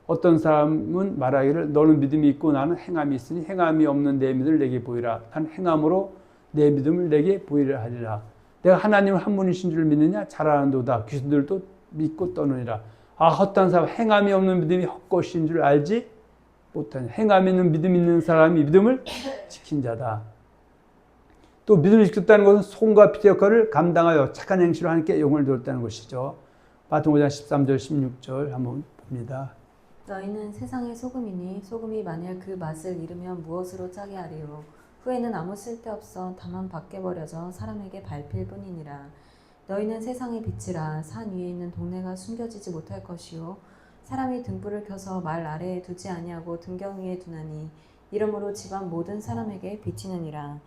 어떤 사람은 말하기를 너는 믿음이 있고 나는 행함이 있으니 행함이 없는 내 믿음을 내게 보이라. 난 행함으로 내 믿음을 내게 보이라 하리라. 내가 하나님을 한 분이신 줄 믿느냐? 잘 아는도다. 귀신들도 믿고 떠느니라. 아, 헛된 사람, 행함이 없는 믿음이 헛것인 줄 알지 못하냐. 행함이 있는 믿음 있는 사람이 믿음을 지킨 자다. 또 믿음을 지켰다는 것은 손과 빛의 역할을 감당하여 착한 행실로 하나님께 영광을 돌렸다는 것이죠. 마태복음 5장 13절 16절 한번 봅니다. 너희는 세상의 소금이니 소금이 만일 그 맛을 잃으면 무엇으로 짜게 하리요. 후에는 아무 쓸데없어 다만 밖에 버려져 사람에게 밟힐 뿐이니라. 너희는 세상의 빛이라. 산 위에 있는 동네가 숨겨지지 못할 것이요 사람이 등불을 켜서 말 아래에 두지 아니하고 등경 위에 두나니 이러므로 집안 모든 사람에게 비치느니라.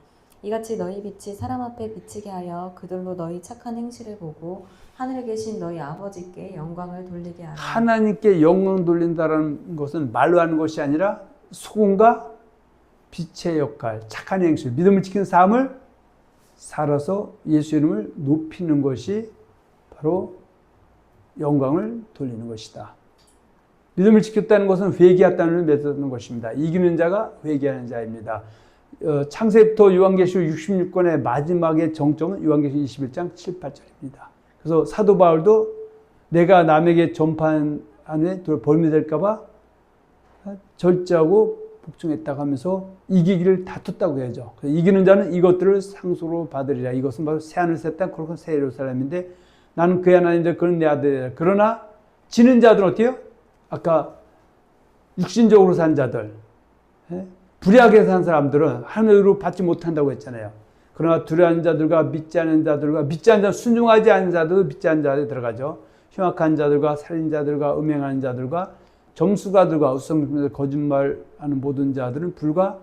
이같이 너희 빛이 사람 앞에 비치게 하여 그들로 너희 착한 행실을 보고 하늘에 계신 너희 아버지께 영광을 돌리게 하라. 하나님께 영광 돌린다는 것은 말로 하는 것이 아니라 소금과 빛의 역할, 착한 행실, 믿음을 지키는 삶을 살아서 예수 이름을 높이는 것이 바로 영광을 돌리는 것이다. 믿음을 지켰다는 것은 회개했다는 맺는 것입니다. 이기는 자가 회개하는 자입니다. 창세부터 요한계시록 66권의 마지막의 정점은 요한계시록 21장 7, 8절입니다. 그래서 사도 바울도 내가 남에게 전파하는 벌미 될까 봐 절제하고 복종했다고 하면서 이기기를 다퉜다고 해야죠. 이기는 자는 이것들을 상속으로 받으리라. 이것은 바로 새하늘 새 땅 그렇고 새 예루살렘인데 나는 그의 하나님인데 그는 내 아들이라. 그러나 지는 자들은 어때요? 아까 육신적으로 산 자들, 불의하게 산 사람들은 하늘로 받지 못한다고 했잖아요. 그러나 두려워하는 자들과 믿지 않는 자들과 믿지 않는 자, 순종하지 않는 자들도 믿지 않는 자들에 들어가죠. 흉악한 자들과 살인자들과 음행하는 자들과 점수가들과 우상숭배들 거짓말하는 모든 자들은 불과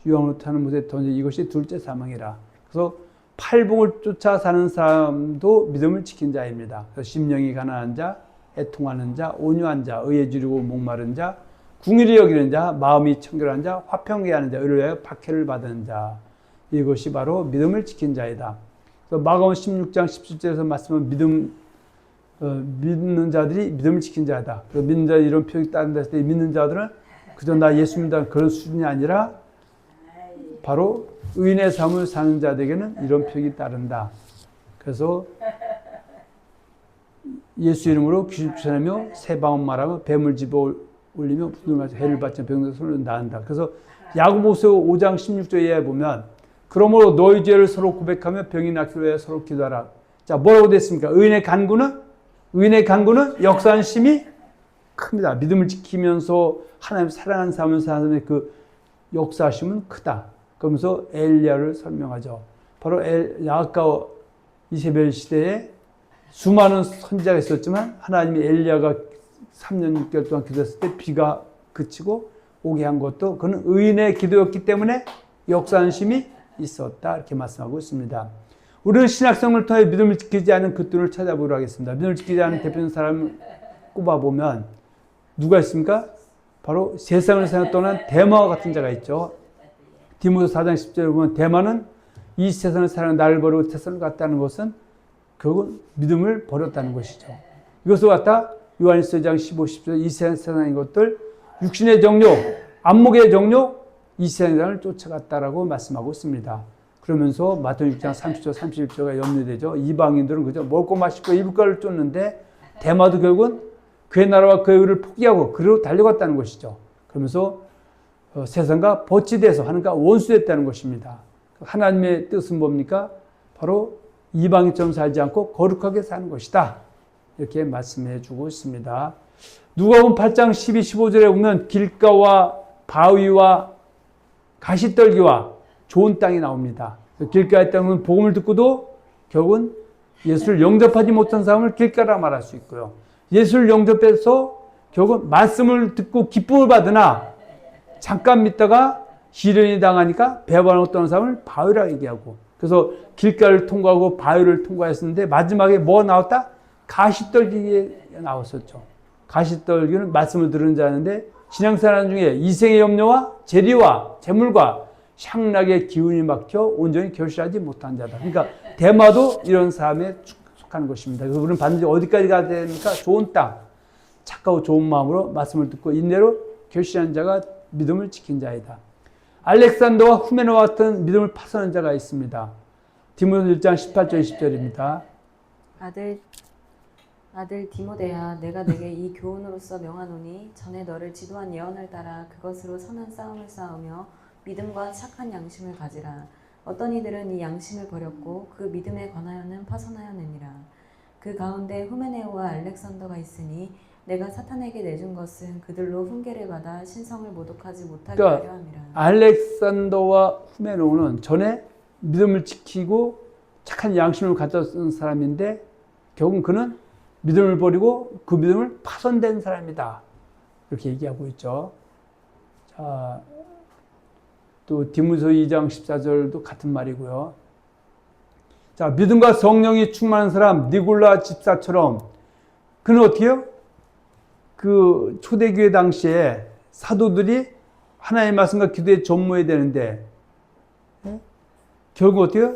유황으로 타는 못에 던져 이것이 둘째 사망이라. 그래서 팔복을 쫓아 사는 사람도 믿음을 지킨 자입니다. 그래서 심령이 가난한 자, 애통하는 자, 온유한 자, 의에 주리고 목마른 자, 궁일이 여기는 자, 마음이 청결한 자, 화평케 하는 자, 의를 위하여 박해를 받은 자. 이것이 바로 믿음을 지킨 자이다. 그래서 마가복음 16장 17절에서 말씀은 믿는 자들이 믿음을 지킨 자다. 믿는 자 이런 표현이 따른다 했을 때 믿는 자들은 그저 나 예수 믿는다 그런 수준이 아니라 바로 의인의 삶을 사는 자들에게는 이런 표현이 따른다. 그래서 예수 이름으로 귀신 쫓아내며 새 방언 말하며 뱀을 집어 올리며 분을 맞아 해를 받지 병든 손을 나은다. 그래서 야고보서 5장 16절에 보면 그러므로 너희 죄를 서로 고백하며 병이 낫기 위해 서로 기도하라. 자, 뭐라고 됐습니까? 의인의 간구는 역사하는 힘이 큽니다. 믿음을 지키면서 하나님 사랑하는 삶을 사는 그 역사심은 크다. 그러면서 엘리야를 설명하죠. 바로 아까 이세벨 시대에 수많은 선지자가 있었지만 하나님이 엘리야가 3년 6개월 동안 기도했을 때 비가 그치고 오게 한 것도 그는 의인의 기도였기 때문에 역사하는 힘이 있었다. 이렇게 말씀하고 있습니다. 우리는 신약성을 통해 믿음을 지키지 않은 그들을 찾아보도록 하겠습니다. 믿음을 지키지 않은 대표적인 사람을 꼽아보면 누가 있습니까? 바로 세상을 사냥 떠난 데마와 같은 자가 있죠. 디모데 4장 10절에 보면 데마는 이 세상을 사랑 나를 버리고 세상을 갔다는 것은 결국은 믿음을 버렸다는 것이죠. 이것을 갖다 요한일서 1장 15, 10절 이 세상의 것들 육신의 정욕, 안목의 정욕, 이 세상을 쫓아갔다라고 말씀하고 있습니다. 그러면서 마태복음 6장 30절 31절가 염려되죠. 이방인들은 그저 먹고 마시고 입을 것을 쫓는데 대마도 결국은 그의 나라와 그의 의를 포기하고 그리로 달려갔다는 것이죠. 그러면서 세상과 버치돼서 하나님과 원수됐다는 것입니다. 하나님의 뜻은 뭡니까? 바로 이방인처럼 살지 않고 거룩하게 사는 것이다. 이렇게 말씀해 주고 있습니다. 누가복음 8장 12, 15절에 보면 길가와 바위와 가시떨기와 좋은 땅이 나옵니다. 길가의 땅은 복음을 듣고도 결국은 예수를 영접하지 못한 사람을 길가라 말할 수 있고요. 예수를 영접해서 결국은 말씀을 듣고 기쁨을 받으나 잠깐 믿다가 시련이 당하니까 배반하고 떠난 사람을 바위라 얘기하고, 그래서 길가를 통과하고 바위를 통과했었는데 마지막에 뭐가 나왔다? 가시떨기에 나왔었죠. 가시떨기는 말씀을 들은 자인데 신앙생활 중에 이생의 염려와 재리와 재물과 향락의 기운이 막혀 온전히 결실하지 못한 자다. 그러니까 대마도 이런 사람에 속하는 것입니다. 그래서 우리는 반드시 어디까지 가야 됩니까? 좋은 땅, 착하고 좋은 마음으로 말씀을 듣고 인내로 결실한 자가 믿음을 지킨 자이다. 알렉산더와 후메노와 같은 믿음을 파손한 자가 있습니다. 디모데 1장 18절 20절입니다. 아들 디모데야, 내가 내게 이 교훈으로서 명하노니 전에 너를 지도한 예언을 따라 그것으로 선한 싸움을 싸우며 믿음과 착한 양심을 가지라. 어떤 이들은 이 양심을 버렸고 그 믿음에 관하여는 파손하였느니라. 그 가운데 후메네오와 알렉산더가 있으니 내가 사탄에게 내준 것은 그들로 훈계를 받아 신성을 모독하지 못하게 하려 함이라. 알렉산더와 후메노는 전에 믿음을 지키고 착한 양심을 가졌던 사람인데 결국은 그는 믿음을 버리고 그 믿음을 파손된 사람이다. 이렇게 얘기하고 있죠. 자, 또 디모데서 2장 14절도 같은 말이고요. 자, 믿음과 성령이 충만한 사람 니골라 집사처럼 그는 어떻게 해요? 그 초대교회 당시에 사도들이 하나님의 말씀과 기도에 전무해야 되는데 결국 어떻게 해요?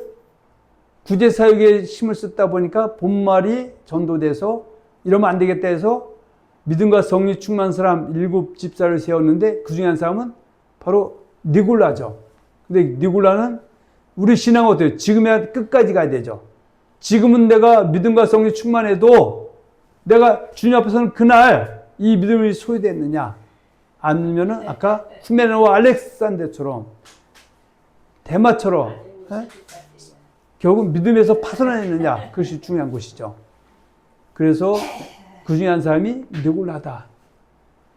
구제사역에 힘을 썼다 보니까 본말이 전도돼서 이러면 안 되겠다 해서 믿음과 성령이 충만한 사람 7 집사를 세웠는데 그 중에 한 사람은 바로 니골라죠. 근데 니골라는 우리 신앙은 어때요? 지금이야 끝까지 가야 되죠. 지금은 내가 믿음과 성령이 충만해도 내가 주님 앞에서는 그날 이 믿음이 소유됐느냐? 아니면은 아까 후메네와 알렉산더처럼 대마처럼 결국 믿음에서 파손하였느냐? 그것이 중요한 것이죠. 그래서 그 중에 한 사람이 니골라다.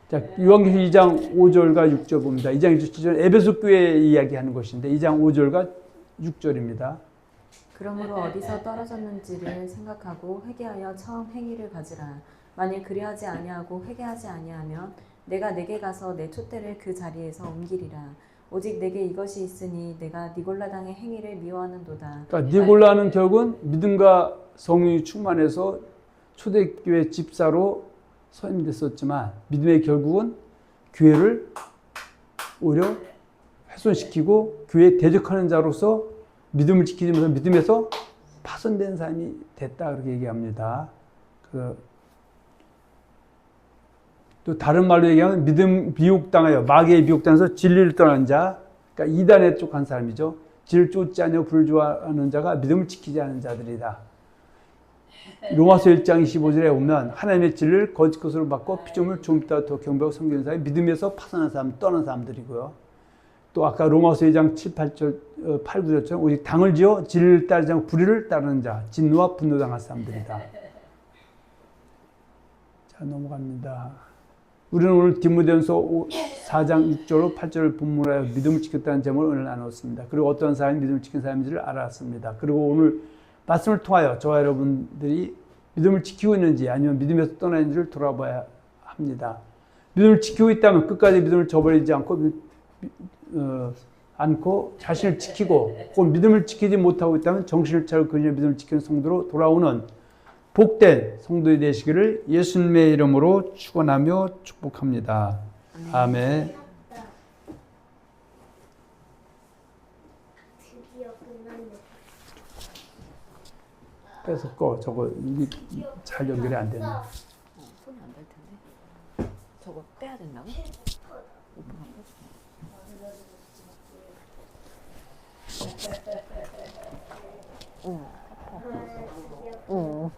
자, 요한계시록 2장 5절과 6절 봅니다. 2장 6절 에베소 교회 이야기하는 것인데 2장 5절과 6절입니다. 그러므로 어디서 떨어졌는지를 생각하고 회개하여 처음 행위를 가지라. 만일 그리하지 아니하고 회개하지 아니하면 내가 내게 가서 내 촛대를 그 자리에서 옮기리라. 오직 내게 이것이 있으니 내가 니골라당의 행위를 미워하는도다. 그러니까 니골라는 결국은 믿음과 성령이 충만해서 초대교회 집사로 선임됐었지만 믿음의 결국은 교회를 오히려 훼손시키고 교회에 대적하는 자로서 믿음을 지키지 못한 믿음에서 파손된 사람이 됐다 그렇게 얘기합니다. 또 다른 말로 얘기하면 믿음 미혹당하여 마귀의 미혹당해서 진리를 떠난 자, 그러니까 이단에 쪽한 사람이죠. 진리를 쫓지 않으며 불을 좋아하는 자가 믿음을 지키지 않은 자들이다. 로마서 1장 25절에 보면 하나님의 진리를 거짓 것으로 받고 피조물 좀 이따 더 경배하고 섬기는 사람이 믿음에서 파산한 사람, 떠난 사람들이고요. 또 아까 로마서 2장 7, 8절, 8, 9절처럼 오직 당을 지어 진리를 따르지 않고 불의를 따르는 자, 진노와 분노당한 사람들이다. 자, 넘어갑니다. 우리는 오늘 디모데전서 4장 6절로 8절을 본문으로 하여 믿음을 지켰다는 제목을 오늘 나눴습니다. 그리고 어떤 사람이 믿음을 지킨 사람인지를 알았습니다. 그리고 오늘 말씀을 통하여 저와 여러분들이 믿음을 지키고 있는지 아니면 믿음에서 떠나 있는지를 돌아봐야 합니다. 믿음을 지키고 있다면 끝까지 믿음을 저버리지 않고 자신을 지키고 혹은 믿음을 지키지 못하고 있다면 정신을 차리고 그녀의 믿음을 지키는 성도로 돌아오는 복된 성도의 되시기를 예수님의 이름으로 축원하며 축복합니다. 아멘. 빼서 꺼. 저거 이게 잘 연결이 안 되네. 손이 안 될 텐데. 저거 빼야 된다고? 오빠가 응.